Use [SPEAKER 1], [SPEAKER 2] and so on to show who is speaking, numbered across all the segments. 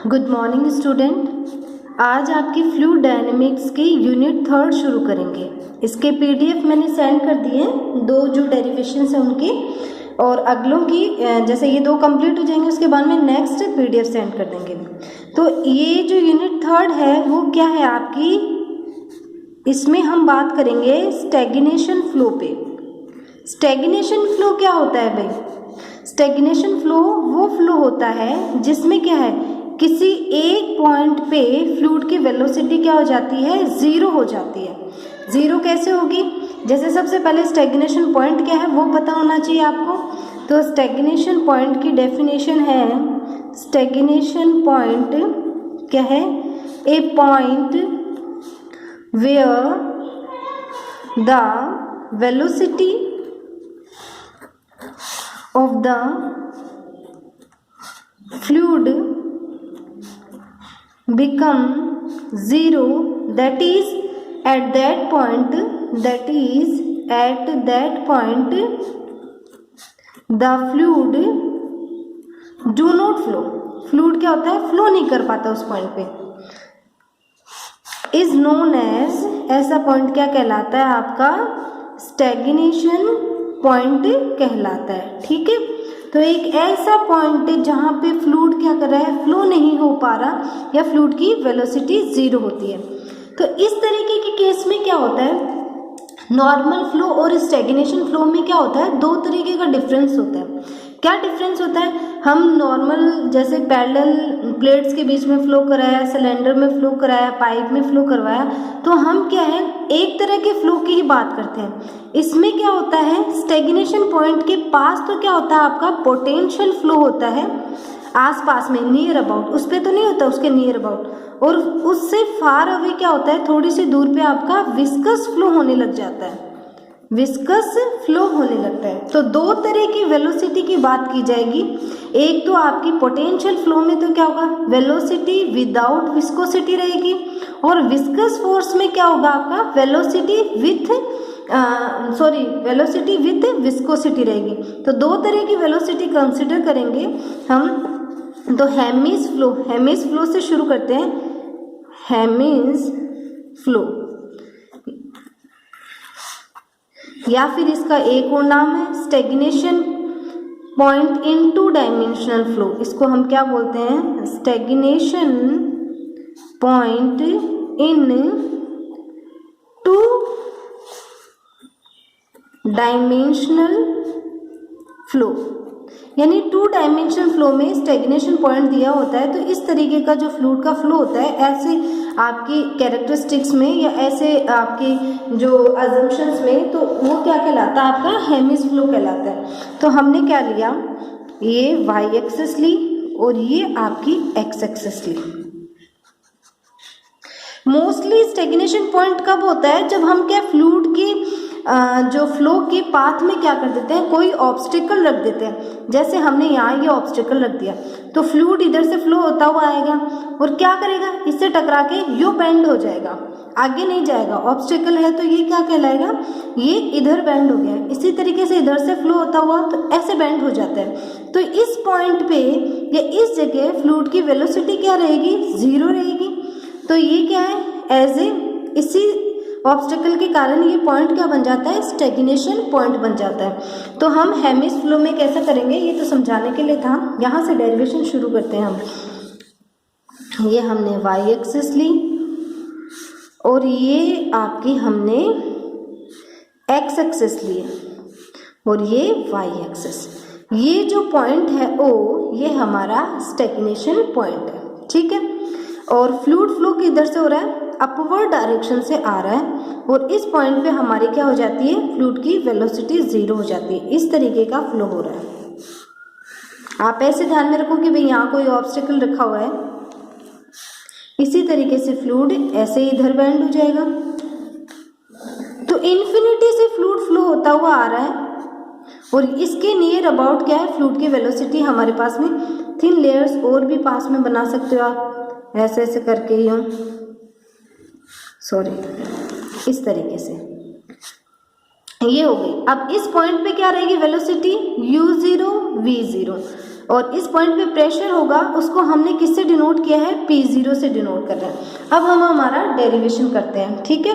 [SPEAKER 1] Good morning student. आज आपकी fluid dynamics की यूनिट 3 शुरू करेंगे। इसके पीडीएफ मैंने सेंड कर दिए, दो जो डेरिवेशंस हैं उनकी, और अगलों की जैसे ये दो कंप्लीट हो जाएंगे उसके बाद में नेक्स्ट पीडीएफ सेंड कर देंगे। तो ये जो यूनिट 3 है वो क्या है आपकी, इसमें हम बात करेंगे स्टैग्नेशन फ्लो पे। स्टैग्नेशन फ्लो क्या होता है भाई? स्टैग्नेशन फ्लो वो फ्लो होता है जिसमें क्या है, किसी एक पॉइंट पे फ्लूइड की वेलोसिटी क्या हो जाती है, जीरो हो जाती है। जीरो कैसे होगी? जैसे सबसे पहले स्टैग्नेशन पॉइंट क्या है वो पता होना चाहिए आपको। तो स्टैग्नेशन पॉइंट की डेफिनेशन है, स्टैग्नेशन पॉइंट क्या है, a point where the velocity of the fluid become zero, that is at that point the fluid do not flow। Fluid क्या होता है, फ्लो नहीं कर पाता उस पॉइंट पे। इज नोन एज, ऐसा पॉइंट क्या कहलाता है आपका, स्टैग्नेशन पॉइंट कहलाता है। ठीक है, तो एक ऐसा पॉइंट है जहां पे फ्लूइड क्या कर रहा है, फ्लो नहीं हो पा रहा या फ्लूइड की वेलोसिटी जीरो होती है। तो इस तरीके के केस में क्या होता है, नॉर्मल फ्लो और स्टैग्नेशन फ्लो में क्या होता है, दो तरीके का डिफरेंस होता है। क्या डिफरेंस होता है, हम नॉर्मल जैसे पैरेलल प्लेट्स के बीच में फ्लो कराया, सिलेंडर में फ्लो कराया, पाइप में फ्लो करवाया, तो हम क्या है एक तरह के फ्लो की ही बात करते हैं। इसमें क्या होता है, स्टैग्नेशन पॉइंट के पास तो क्या होता है आपका पोटेंशियल फ्लो होता है, आसपास में नियर अबाउट, उस पर तो नहीं होता, उसके नियर अबाउट, और उससे फार अवे क्या होता है, थोड़ी सी दूर पे आपका विस्कस फ्लो होने लग जाता है, विस्कस फ्लो होने लगता है। तो दो तरह की वेलोसिटी की बात की जाएगी। एक तो आपकी पोटेंशियल फ्लो में तो क्या होगा, वेलोसिटी विदाउट विस्कोसिटी रहेगी, और विस्कस फोर्स में क्या होगा आपका, वेलोसिटी विथ विस्कोसिटी रहेगी। तो दो तरह की वेलोसिटी कंसिडर करेंगे हम। तो हेमिस फ्लो से शुरू करते हैं। हेमिस फ्लो, या फिर इसका एक और नाम है stagnation point in two dimensional flow. इसको हम क्या बोलते हैं, stagnation point in two dimensional flow, यानी टू डायमेंशनल फ्लो में स्टैग्नेशन पॉइंट दिया होता है। तो इस तरीके का जो फ्लूइड का फ्लो होता है, ऐसे आपकी कैरेक्टरिस्टिक्स में या ऐसे आपकी जो अजम्पशंस में, तो वो क्या कहलाता है आपका, हेमिस फ्लो कहलाता है। तो हमने क्या लिया, ये वाई एक्सिस ली और ये आपकी एक्स एक्सिस ली। मोस्टली स्टैग्नेशन पॉइंट कब होता है, जब हम क्या फ्लूइड की जो फ्लो के पाथ में क्या कर देते हैं, कोई ऑब्स्टिकल रख देते हैं। जैसे हमने यहाँ ये ऑब्स्टिकल रख दिया, तो फ्लूइड इधर से फ्लो होता हुआ आएगा और क्या करेगा, इससे टकरा के यो बेंड हो जाएगा, आगे नहीं जाएगा। ऑब्स्टिकल है तो ये क्या कहलाएगा, ये इधर बेंड हो गया। इसी तरीके से इधर से फ्लो होता हुआ तो ऐसे बेंड हो जाता है। तो इस पॉइंट पे या इस जगह फ्लूइड की वेलोसिटी क्या रहेगी, जीरो रहेगी। तो ये क्या है, एज ए इसी ऑब्स्टिकल के कारण ये पॉइंट क्या बन जाता है, स्टैग्नेशन पॉइंट बन जाता है। तो हम हेमिस फ्लो में कैसा करेंगे, ये तो समझाने के लिए था। यहाँ से डेरिवेशन शुरू करते हैं हम। ये हमने वाई एक्सिस ली और ये आपकी हमने एक्स एक्सिस ली और ये वाई एक्सिस। ये जो पॉइंट है ओ, ये हमारा स्टैग्नेशन पॉइंट है। ठीक है, और फ्लूइड फ्लो किधर से हो रहा है, अपवर्ड डायरेक्शन से आ रहा है, और इस पॉइंट पे हमारी क्या हो जाती है, फ्लूइड की वेलोसिटी जीरो हो जाती है। इस तरीके का फ्लो हो रहा है। आप ऐसे ध्यान में रखो कि भाई यहाँ कोई ऑब्स्टिकल रखा हुआ है, इसी तरीके से फ्लूइड ऐसे इधर बेंड हो जाएगा। तो इन्फिनिटी से फ्लूइड फ्लो होता हुआ आ रहा है, और इसके नियर अबाउट क्या है, फ्लूइड की वेलोसिटी हमारे पास में थिन लेयर्स और भी पास में बना सकते हो आप, ऐसे ऐसे करके ही हम, सॉरी, इस तरीके से ये हो गई। अब इस पॉइंट पे क्या रहेगी वेलोसिटी, u0 v0। और इस पॉइंट पे प्रेशर होगा, उसको हमने किससे डिनोट किया है, P0 से डिनोट कर रहे हैं। अब हम हमारा डेरिवेशन करते हैं, ठीक है।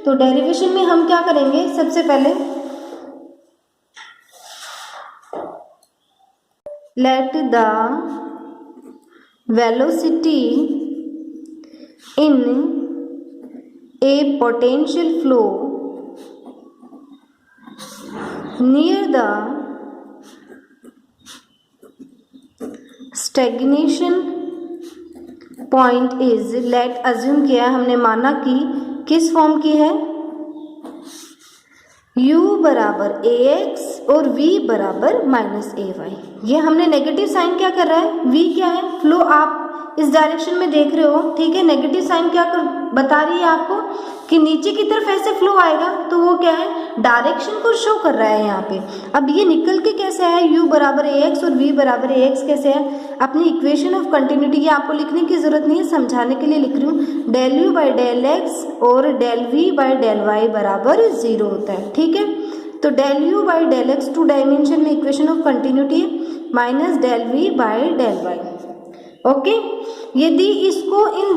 [SPEAKER 1] तो डेरिवेशन में हम क्या करेंगे, सबसे पहले let the velocity in A potential flow near the stagnation point is, late assume किया है हमने, माना कि किस फॉर्म की है, u बराबर ax और v बराबर माइनस ay। ये हमने नेगेटिव साइन क्या कर रहा है, v क्या है, फ्लो आप इस डायरेक्शन में देख रहे हो, ठीक है। नेगेटिव साइन क्या बता रही है आपको कि नीचे की तरफ ऐसे फ्लो आएगा, तो वो क्या है, डायरेक्शन को शो कर रहा है यहाँ पे। अब ये निकल के कैसे है, u बराबर ax और v बराबर ax कैसे है, अपनी इक्वेशन ऑफ कंटिन्यूटी, ये आपको लिखने की जरूरत नहीं है, समझाने के लिए लिख रही हूँ। Del u by del x और del v by del y बराबर 0 होता है, ठीक है। तो del u by del x 2 dimension में इक्वेशन ऑफ कंटिन्यूटी है, minus del v by del y, okay. यदि इसको इन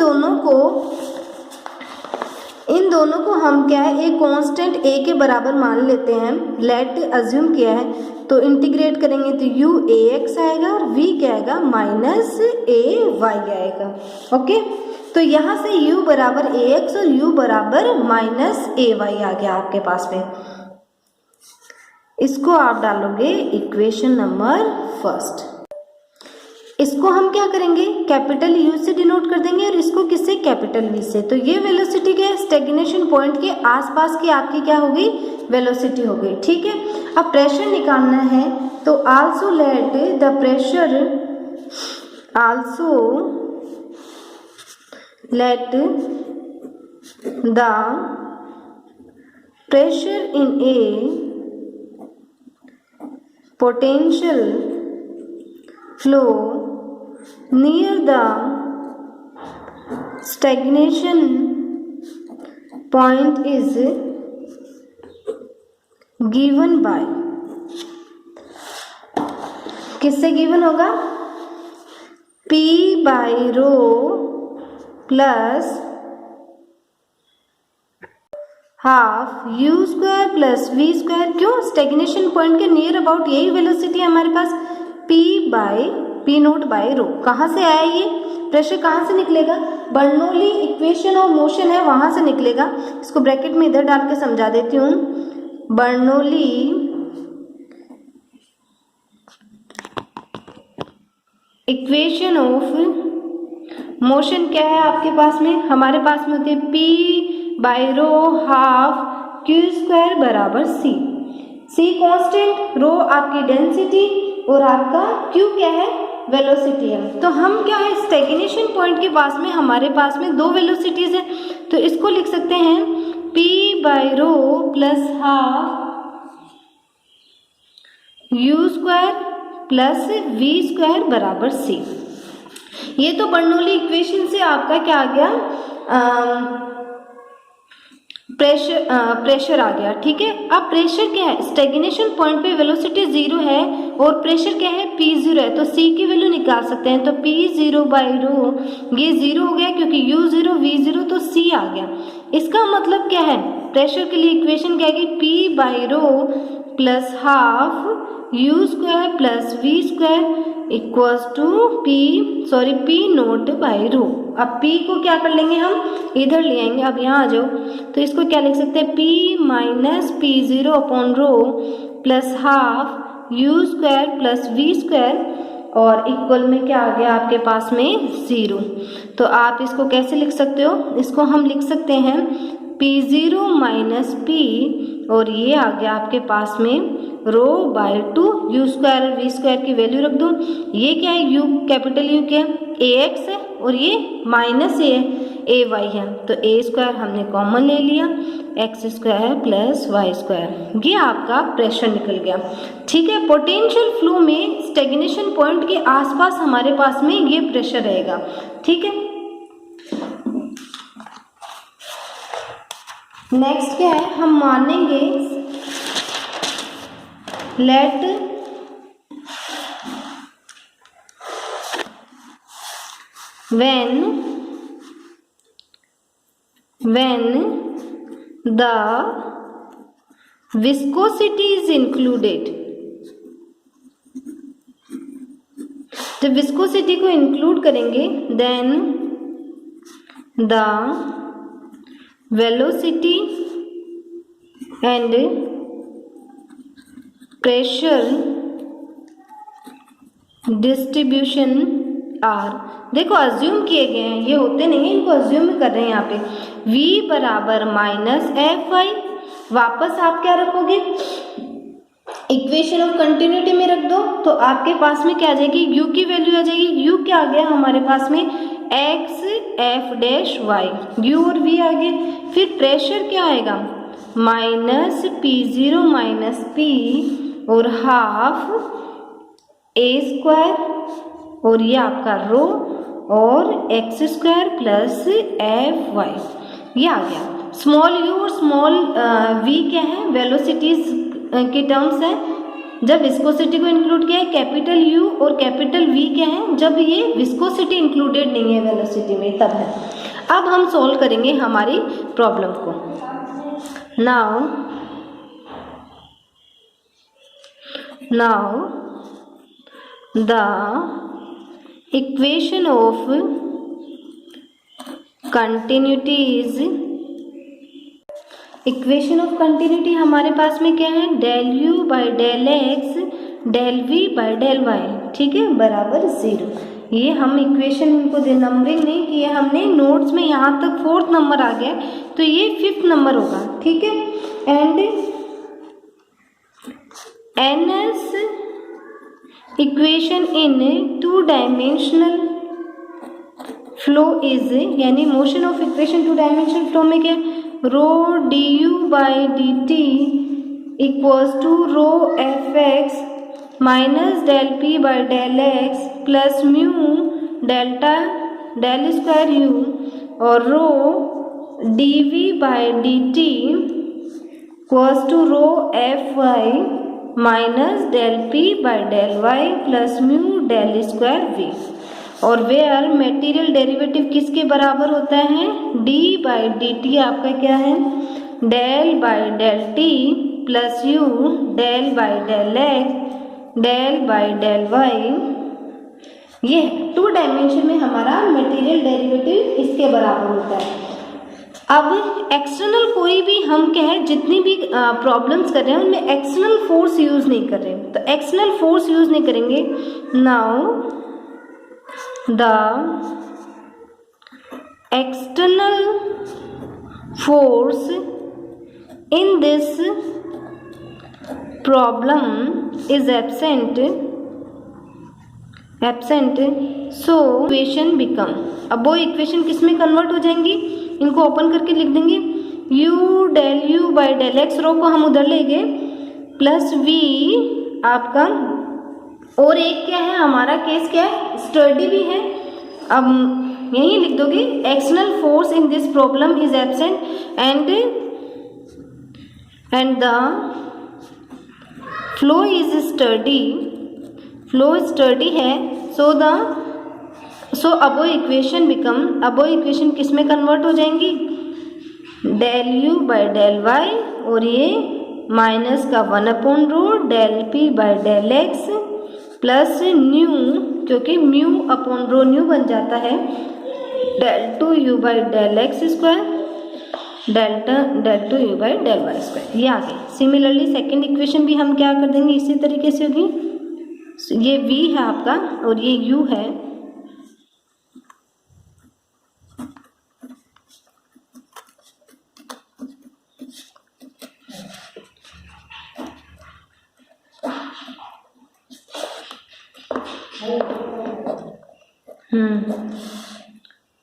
[SPEAKER 1] दोनों को हम क्या है, एक कांस्टेंट a के बराबर मान लेते हैं, लेट अज्यूम किया है, तो इंटीग्रेट करेंगे तो u ax आएगा और v क्या आएगा, माइनस ay आएगा, ओके। तो यहाँ से u बराबर ax और u बराबर माइनस ay आ गया आपके पास में। इसको आप डालोगे इक्वेशन नंबर फर्स्ट। इसको हम क्या करेंगे, कैपिटल U से डिनोट कर देंगे और इसको किससे, कैपिटल V से। तो ये वेलोसिटी के स्टेग्नेशन पॉइंट के आसपास की आपकी क्या होगी, वेलोसिटी हो गई, ठीक है। अब प्रेशर निकालना है, तो also let the pressure, in A potential flow near the stagnation point is given by, किससे गिवन होगा, P by rho plus half u square plus v square. क्यों, स्टेग्नेशन पॉइंट के नियर अबाउट यही velocity है हमारे पास, p naught by रो। कहाँ से आया ये प्रेशर, कहाँ से निकलेगा, बर्नौली इक्वेशन ऑफ मोशन है वहां से निकलेगा। इसको ब्रैकेट में इधर डाल के समझा देती हूँ। बर्नौली इक्वेशन ऑफ मोशन क्या है आपके पास में, हमारे पास में होती है p by row half Q square बराबर सी कांस्टेंट, रो आपकी डेंसिटी और आपका क्यू क्या है, वेलोसिटी है। तो हम क्या है, स्टेग्नेशन पॉइंट के पास में हमारे पास में दो वेलोसिटीज है, तो इसको लिख सकते हैं p by rho plus half u square plus v square बराबर सी। ये तो बर्नौली इक्वेशन से आपका क्या आ गया, प्रेशर आ गया, ठीक है। अब प्रेशर क्या है, स्टेग्नेशन पॉइंट पे वेलोसिटी 0 है और प्रेशर क्या है, P0 है, तो C की वैल्यू निकाल सकते हैं। तो P0 बाई रो, ये 0 हो गया क्योंकि U0 V0, तो C आ गया। इसका मतलब क्या है, प्रेशर के लिए इक्वेशन क्या है, P by rho plus half U square plus V square equals to P naught by rho. अब P को क्या कर लेंगे, हम इधर ले आएंगे। अब यहाँ आ जाओ, तो इसको क्या लिख सकते हैं, P minus P0 upon rho plus half U square plus V square और इक्वल में क्या आ गया आपके पास में 0। तो आप इसको कैसे लिख सकते हो, इसको हम लिख सकते हैं P0 माइनस P और ये आ गया आपके पास में रो बाई 2 U स्क्वायर और V स्क्वायर की वैल्यू रख दो। ये क्या है, U कैपिटल U क्या है, AX है और ये माइनस AY है, तो A स्क्वायर हमने कॉमन ले लिया, x square plus y square, ये आपका प्रेशर निकल गया, ठीक है। पोटेंशियल फ्लो में स्टेग्नेशन पॉइंट के आसपास हमारे पास में ये प्रेशर रहेगा, ठीक है। नेक्स्ट क्या है, हम मानेंगे let when the viscosity is included, जब विस्कोसिटी को इंक्लूड करेंगे then the velocity and pressure distribution are, देखो अज्यूम किए गए हैं, ये होते नहीं है, इनको अज्यूम कर रहे हैं यहाँ पे। v बराबर माइनस एफ वाई, वापस आप क्या रखोगे, इक्वेशन ऑफ कंटिन्यूटी में रख दो, तो आपके पास में क्या आ जाएगी, u की वैल्यू आ जाएगी। u क्या आ गया हमारे पास में, x f dash y, u और v आ गए। फिर प्रेशर क्या आएगा, minus p zero minus p और हाफ a स्क्वायर, और ये आपका रो और x square plus f y, ये आ गया। स्मॉल u और स्मॉल v क्या है, वेलोसिटीज के टर्म्स है। जब विस्कोसिटी को इंक्लूड किया है, कैपिटल U और कैपिटल V क्या है, जब ये विस्कोसिटी इंक्लूडेड नहीं है वेलोसिटी में, तब है। अब हम सॉल्व करेंगे हमारी प्रॉब्लम को। Now the equation of continuity is, equation of continuity हमारे पास में क्या है, del u by del x del v by del y, ठीक है, बराबर 0। ये हम इक्वेशन इनको नंबरिंग नहीं किया हमने, नोट्स में यहाँ तक 4th नंबर आ गया, तो ये 5th नंबर होगा, ठीक है। And NS equation in 2 dimensional flow is, यानी motion of equation 2 dimensional flow में क्या, rho d u by d t equals to rho f x minus del p by del x plus mu delta del square u, और rho d v by d t equals to rho f y minus del p by del y plus mu del square v, और where material derivative किसके बराबर होता है, d by d T आपका क्या है, del by del t plus u del by del x del by del y. ये 2 dimension में हमारा मटेरियल डेरिवेटिव इसके बराबर होता है। अब एक्सटर्नल कोई भी हम क्या है, जितनी भी प्रॉब्लम्स कर रहे हैं उनमें एक्सटर्नल फोर्स यूज नहीं कर रहे हैं, तो एक्सटर्नल फोर्स यूज नहीं करेंगे। Now the external force in this problem is absent, so equation become, अब वो इक्वेशन किस में कन्वर्ट हो जाएंगी, इनको ओपन करके लिख देंगे, u del u by del x, rho को हम उधर ले गए, प्लस v आपका, और एक क्या है हमारा केस क्या है, स्टडी भी है। अब यही लिख दोगे, external force in this problem is absent and the flow is steady, flow steady है, so above equation become, above equation किस में कन्वर्ट हो जाएंगी, del u by del y, और ये माइनस का 1/रो del p by del x plus nu, क्योंकि म्यू अपॉन रो न्यू बन जाता है, del 2u by del x square del 2u by del y square, ये आ गई। सिमिलरली सेकेंड इक्वेशन भी हम क्या कर देंगे, इसी तरीके से होगी, ये v है आपका और ये u है,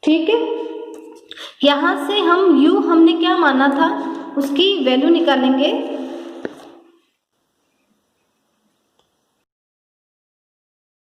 [SPEAKER 1] ठीक है। यहाँ से हम u हमने क्या माना था उसकी वैल्यू निकालेंगे,